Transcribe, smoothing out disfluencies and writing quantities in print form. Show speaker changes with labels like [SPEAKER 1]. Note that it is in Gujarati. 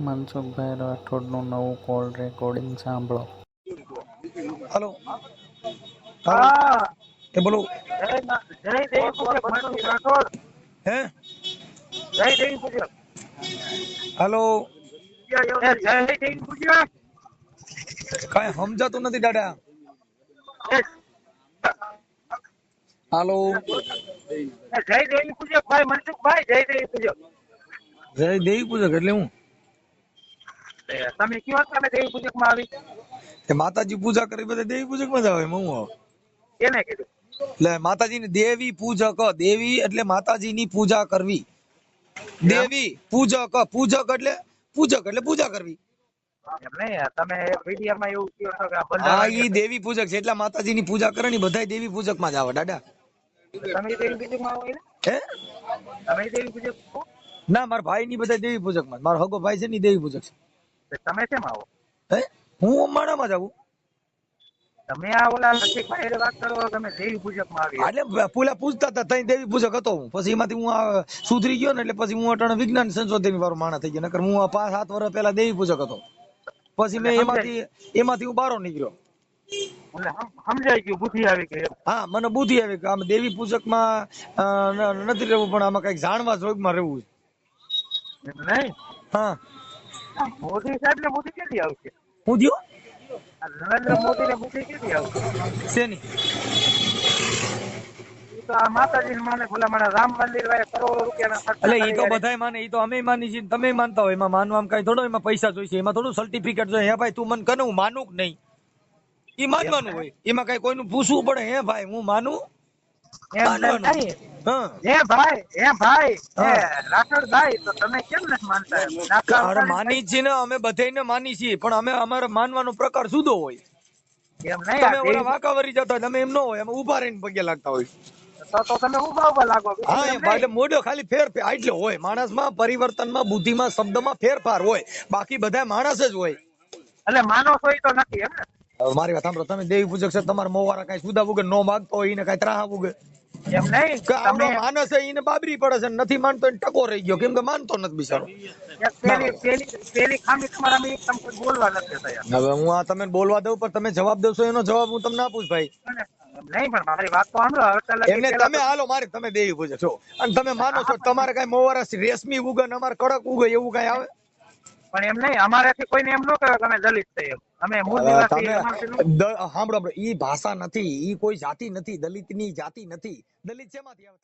[SPEAKER 1] મનસુખભાઈ રાઠોડનું નવું કોલ રેકોર્ડિંગ સાંભળો.
[SPEAKER 2] હલો
[SPEAKER 3] હા
[SPEAKER 2] એ બોલો.
[SPEAKER 3] જય દેવી પૂજક મનસુખ રાઠોડ.
[SPEAKER 2] હે
[SPEAKER 3] જય દેવી પૂજક.
[SPEAKER 2] હલો
[SPEAKER 3] જય દેવી પૂજક.
[SPEAKER 2] કઈ સમજાતું નથી દાદા. હાલો
[SPEAKER 3] જય દેવી પૂજક ભાઈ મનસુખભાઈ. જય દેવી પૂજક.
[SPEAKER 2] જય દેવી પૂજક એટલે હું
[SPEAKER 3] તમે કયો તમે દેવી પૂજક માં આવી
[SPEAKER 2] કે માતાજી પૂજા કરી બધા દેવી પૂજક માં જ આવે એમાં હું આવે?
[SPEAKER 3] કેને કીધું?
[SPEAKER 2] એટલે માતાજીની દેવી પૂજક, દેવી એટલે માતાજીની પૂજા કરવી. દેવી પૂજક, પૂજક એટલે પૂજા કરવી.
[SPEAKER 3] એમ નહીં, તમે વિડીયો માં એવું કહો છો કે આ
[SPEAKER 2] હા
[SPEAKER 3] બંધારણ
[SPEAKER 2] ઈ દેવી પૂજક છે એટલે માતાજીની પૂજા કરે ને બધા દેવી પૂજક માં જ આવે દાદા.
[SPEAKER 3] તમે દેવી પૂજક માં આવો ને?
[SPEAKER 2] હે
[SPEAKER 3] તમે દેવી પૂજક છો?
[SPEAKER 2] ના, મારા ભાઈ ની બધા દેવી પૂજક માં. મારો હગો ભાઈ છે ને દેવી પૂજક છે.
[SPEAKER 3] તમે કેમ આવો?
[SPEAKER 2] હે હું માણામાં જ આવું.
[SPEAKER 3] તમે આ ઓલા લખીભાઈ વાત કરો, તમે દેવી પૂજક માં આવી.
[SPEAKER 2] એટલે પુલા પૂછતા હતા તઈ દેવી પૂજક હતો હું. પછી એમાંથી હું આ સુધરી ગયો ને એટલે પછી હું અટાણે વિજ્ઞાન સંશોધન વાળો માણસ થઈ ગયો. નકર હું 5-7 વર્ષ પહેલા દેવી પૂજક હતો. પછી મેં એમાંથી હું બારો નીકળ્યો.
[SPEAKER 3] સમજાઈ ગયું, બુદ્ધિ આવી ગઈ.
[SPEAKER 2] હા, મને બુદ્ધિ આવી કે આમ દેવી પૂજક માં નથી રહેવું, પણ આમાં કઈક જાણવા જોગમાં રહેવું છે.
[SPEAKER 3] નહીં,
[SPEAKER 2] હા,
[SPEAKER 3] મોદી સાહેબ ને બુદ્ધિ ક્યાંથી આવશે?
[SPEAKER 2] હું થયો
[SPEAKER 3] નરેન્દ્ર મોદી ને બુદ્ધિ ક્યાંથી આવશે?
[SPEAKER 2] શેની?
[SPEAKER 3] તો આ માતાજી માને ભલા મને રામ મંદિર વાળે કરોડો રૂપિયાના ખર્ચા
[SPEAKER 2] એટલે ઈ તો
[SPEAKER 3] કરી.
[SPEAKER 2] બધાય માને, ઈ તો અમે માની છીએ, તમે માનતા હોય. એમાં માનવામાં કઈ થોડો એમાં પૈસા જોઈશે, એમાં થોડું સર્ટિફિકેટ જોઈએ. હે ભાઈ તું મને કને હું માનું કે નહીં, ઈ માનવાનું હોય. એમાં કઈ કોઈનું પૂછવું પડે? હે ભાઈ હું માનું માનવાનું. હા,
[SPEAKER 3] હે ભાઈ રાઠોડભાઈ, તો તમે કેમ નથી માનતા?
[SPEAKER 2] અરે માની છીએ ને, અમે બધાયને માની છીએ, પણ અમે અમારો માનવાનો પ્રકાર જુદો હોય.
[SPEAKER 3] એમ નહીં,
[SPEAKER 2] તમે ઓલા વાંકાવરી જતા હોય, તમે એમ ન હોય, અમે ઉભા રહીને પગે લાગતા હોય.
[SPEAKER 3] તો તમે ઉભા લાગો.
[SPEAKER 2] હા, એટલે મોઢો ખાલી ફેરફાર એટલે હોય. માણસમાં પરિવર્તનમાં, બુદ્ધિમાં, શબ્દમાં ફેરફાર હોય. બાકી બધા માણસ જ હોય.
[SPEAKER 3] એટલે માનો છો ઈ તો નથી એમ ને?
[SPEAKER 2] હવે મારી વાત સાંભળો, તમે દેવી પૂજક છે, તમારા મોવારા કઈ સુદા વગર નો માગતો હોય, એને કઈ ત્રાહ વગર
[SPEAKER 3] એમ નહીં,
[SPEAKER 2] કે આવડો માણસ છે એને બાબરી પડે છે, નથી માનતો એને ટકો રહી ગયો, કેમ કે માનતો નથી બિચારો.
[SPEAKER 3] પેલી ખામી તમારા તમે બોલવા નથી થયા.
[SPEAKER 2] હવે હું આ તમે બોલવા દઉં, પણ તમે જવાબ દેશો એનો જવાબ હું તમને આપું ભાઈ.
[SPEAKER 3] નહીં, પણ મારી વાત તો સાંભળો.
[SPEAKER 2] એમને તમે હાલો મારે, તમે દેવી પૂજક છો અને તમે માનો છો, તમારે કઈ મોવારા રેશમી ઉગે ને અમારે કડક ઉગે એવું કઈ આવે?
[SPEAKER 3] પણ એમ નહીં, અમારાથી કોઈને એમ ન કહેવાય કે અમે દલિત છીએ. અમે મૂળ નિવાસી.
[SPEAKER 2] સાંભળો, ઈ ભાષા નથી, ઈ કોઈ જાતિ નથી, દલિત ની જાતિ નથી. દલિત શેમાંથી આવે?